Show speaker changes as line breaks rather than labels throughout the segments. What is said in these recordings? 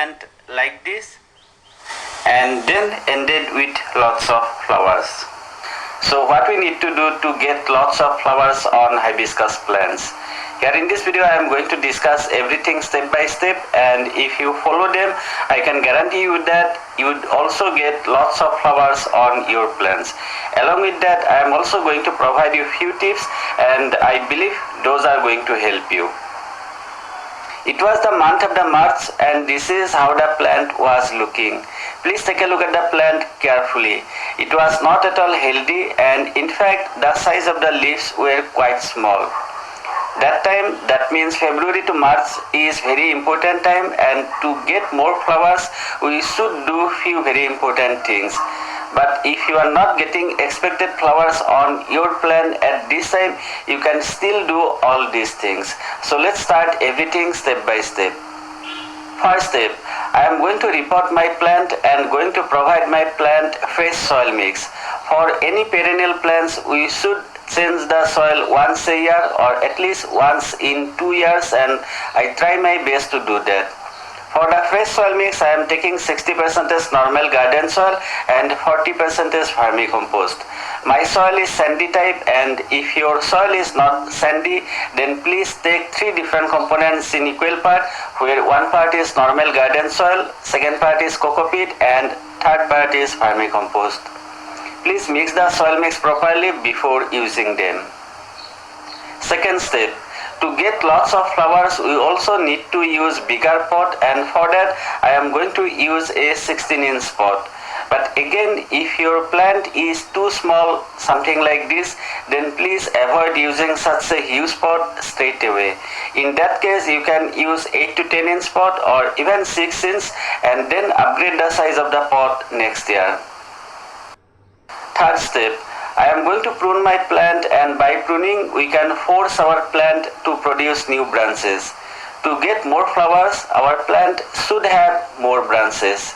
plant like this and then ended with lots of flowers. So what we need to do to get lots of flowers on hibiscus plants? Here in this video I am going to discuss everything step by step, and if you follow them I can guarantee you that you would also get lots of flowers on your plants. Along with that I am also going to provide you few tips, and I believe those are going to help you. It was the month of the March and this is how the plant was looking. Please take a look at the plant carefully. It was not at all healthy, and in fact the size of the leaves were quite small. That time, that means February to March, is very important time, and to get more flowers we should do few very important things. But if you are not getting expected flowers on your plant at this time, you can still do all these things. So let's start everything step by step. First step, I am going to repot my plant and going to provide my plant fresh soil mix. For any perennial plants we should change the soil once a year or at least once in 2 years, and I try my best to do that. For the fresh soil mix I am taking 60% normal garden soil and 40% vermicompost. My soil is sandy type, and if your soil is not sandy then please take 3 different components in equal part, where one part is normal garden soil, second part is coco peat, and third part is vermicompost. Please mix the soil mix properly before using them. Second step, to get lots of flowers we also need to use bigger pot, and for that I am going to use a 16-inch pot. But again, if your plant is too small, something like this, then please avoid using such a huge pot straight away. In that case you can use 8 to 10-inch pot or even 6-inch and then upgrade the size of the pot next year. Third step, I am going to prune my plant, and by pruning we can force our plant to produce new branches. To get more flowers our plant should have more branches.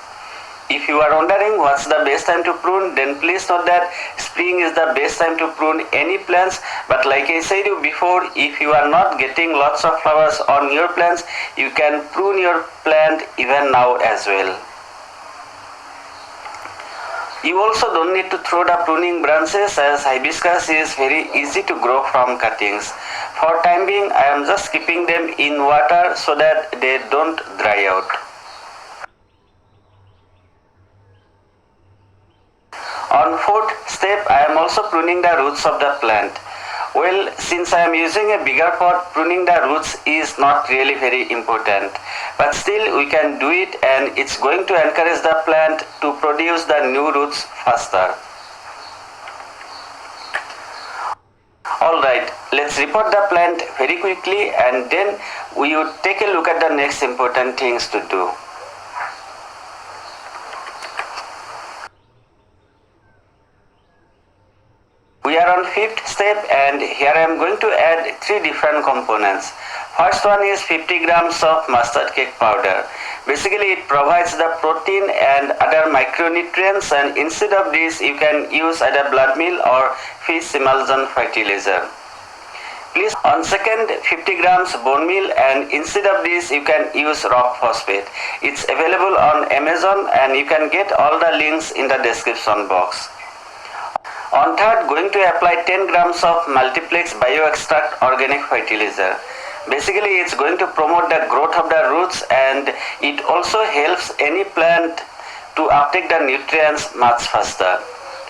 If you are wondering what's the best time to prune, then please note that spring is the best time to prune any plants. But like I said you before, if you are not getting lots of flowers on your plants, you can prune your plant even now as well. You also don't need to throw the pruning branches, as hibiscus is very easy to grow from cuttings. For time being I am just keeping them in water so that they don't dry out. On fourth step I am also pruning the roots of the plant. Well, since I am using a bigger pot, pruning the roots is not really very important. But still we can do it, and it's going to encourage the plant to produce the new roots faster. Alright, let's repot the plant very quickly and then we would take a look at the next important things to do. We are on fifth step, and here I am going to add 3 different components. First one is 50 grams of mustard cake powder. Basically it provides the protein and other micronutrients, and instead of this you can use either blood meal or fish emulsion fertilizer. Please on second 50 grams bone meal, and instead of this you can use rock phosphate. It's available on Amazon and you can get all the links in the description box. On third, going to apply 10 grams of multiplex bioextract organic fertilizer. Basically it's going to promote the growth of the roots, and it also helps any plant to uptake the nutrients much faster.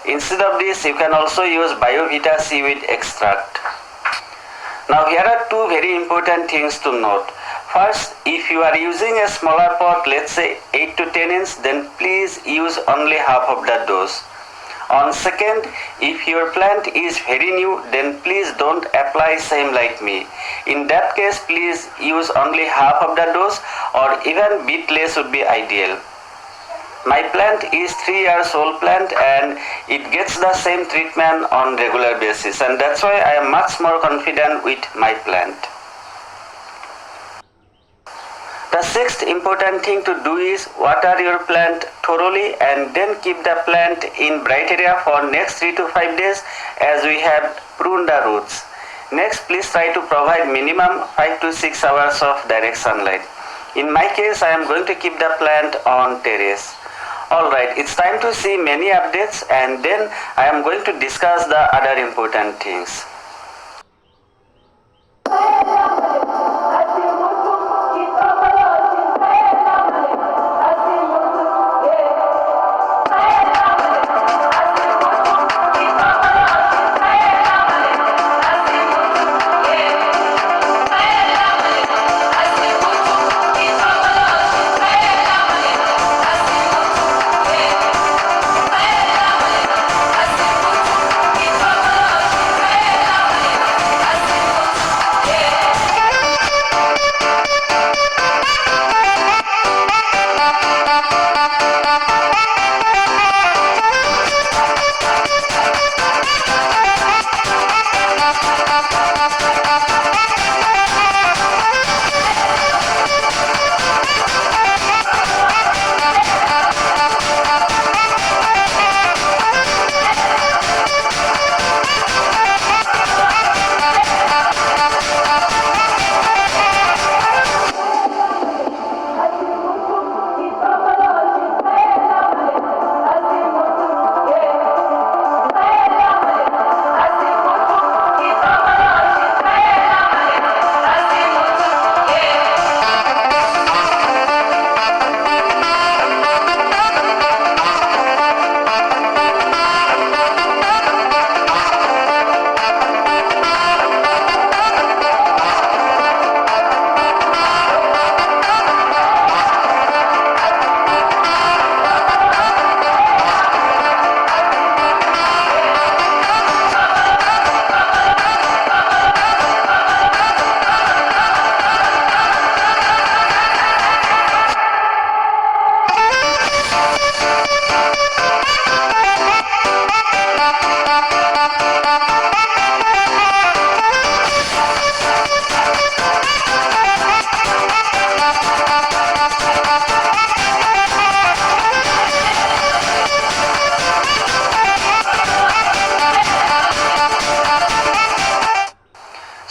Instead of this you can also use biovita seaweed extract. Now here are 2 very important things to note. First, if you are using a smaller pot, let's say 8 to 10 inch, then please use only half of the dose. On second, if your plant is very new, then please don't apply same like me. In that case please use only half of the dose, or even bit less would be ideal. My plant is 3 years old plant and it gets the same treatment on regular basis, and that's why I am much more confident with my plant. The sixth important thing to do is water your plant thoroughly and then keep the plant in bright area for next 3 to 5 days as we have pruned the roots. Next, please try to provide minimum 5 to 6 hours of direct sunlight. In my case, I am going to keep the plant on terrace. Alright, it's time to see many updates, and then I am going to discuss the other important things.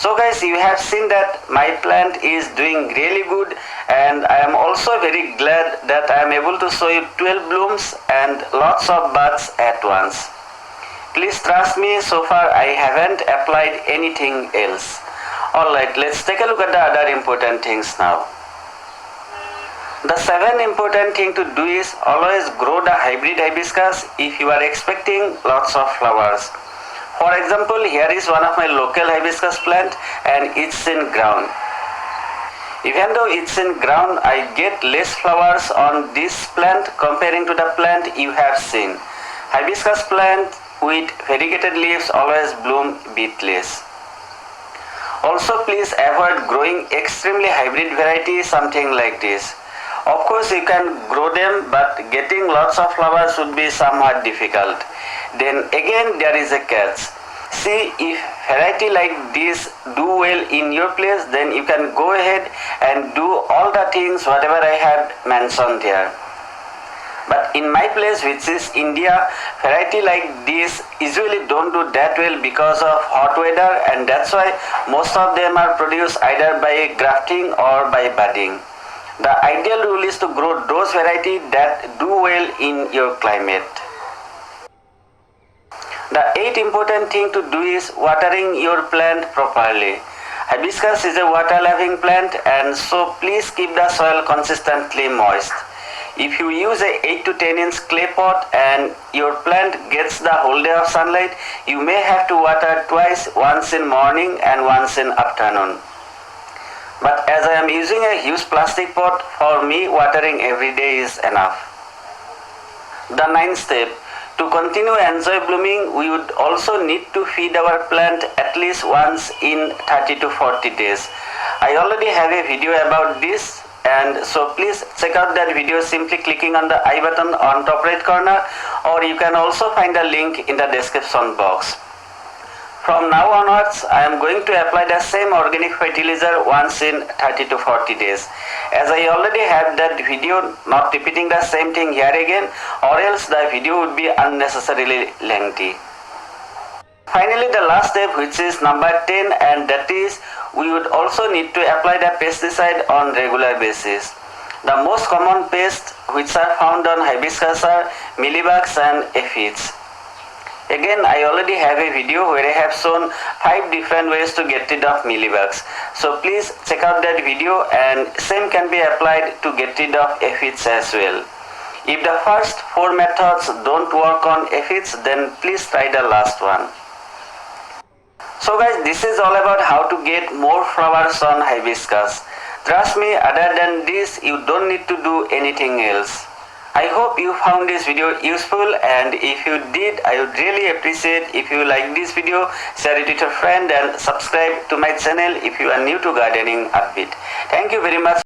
So guys, you have seen that my plant is doing really good, and I am also very glad that I am able to show you 12 blooms and lots of buds at once. Please trust me, so far I haven't applied anything else. Alright, let's take a look at the other important things now. The 7 important thing to do is always grow the hybrid hibiscus if you are expecting lots of flowers. For example, here is one of my local hibiscus plant and it's in ground. Even though it's in ground, I get less flowers on this plant comparing to the plant you have seen. Hibiscus plant with variegated leaves always bloom bit less. Also, please avoid growing extremely hybrid variety, something like this. Of course, you can grow them, but getting lots of flowers would be somewhat difficult. Then again, there is a catch. See, if variety like this do well in your place, then you can go ahead and do all the things whatever I had mentioned there. But in my place, which is India, variety like this usually don't do that well because of hot weather, and that's why most of them are produced either by grafting or by budding. The ideal rule is to grow those varieties that do well in your climate. The 8th important thing to do is watering your plant properly. Hibiscus is a water-loving plant, and so please keep the soil consistently moist. If you use a 8 to 10 inch clay pot and your plant gets the whole day of sunlight, you may have to water twice, once in morning and once in afternoon. But as I am using a huge plastic pot, for me watering every day is enough. The 9th step. To continue enjoy blooming, we would also need to feed our plant at least once in 30 to 40 days. I already have a video about this, and so please check out that video simply clicking on the I button on top right corner, or you can also find the link in the description box. From now onwards, I am going to apply the same organic fertilizer once in 30 to 40 days. As I already have that video, not repeating the same thing here again, or else the video would be unnecessarily lengthy. Finally, the last step, which is number 10, and that is we would also need to apply the pesticide on regular basis. The most common pests which are found on hibiscus are mealybugs and aphids. Again, I already have a video where I have shown 5 different ways to get rid of mealybugs. So please check out that video, and same can be applied to get rid of aphids as well. If the first 4 methods don't work on aphids, then please try the last one. So guys, this is all about how to get more flowers on hibiscus. Trust me, other than this, you don't need to do anything else. I hope you found this video useful, and if you did, I would really appreciate if you like this video, share it with a friend, and subscribe to my channel if you are new to gardening upbeat. Thank you very much.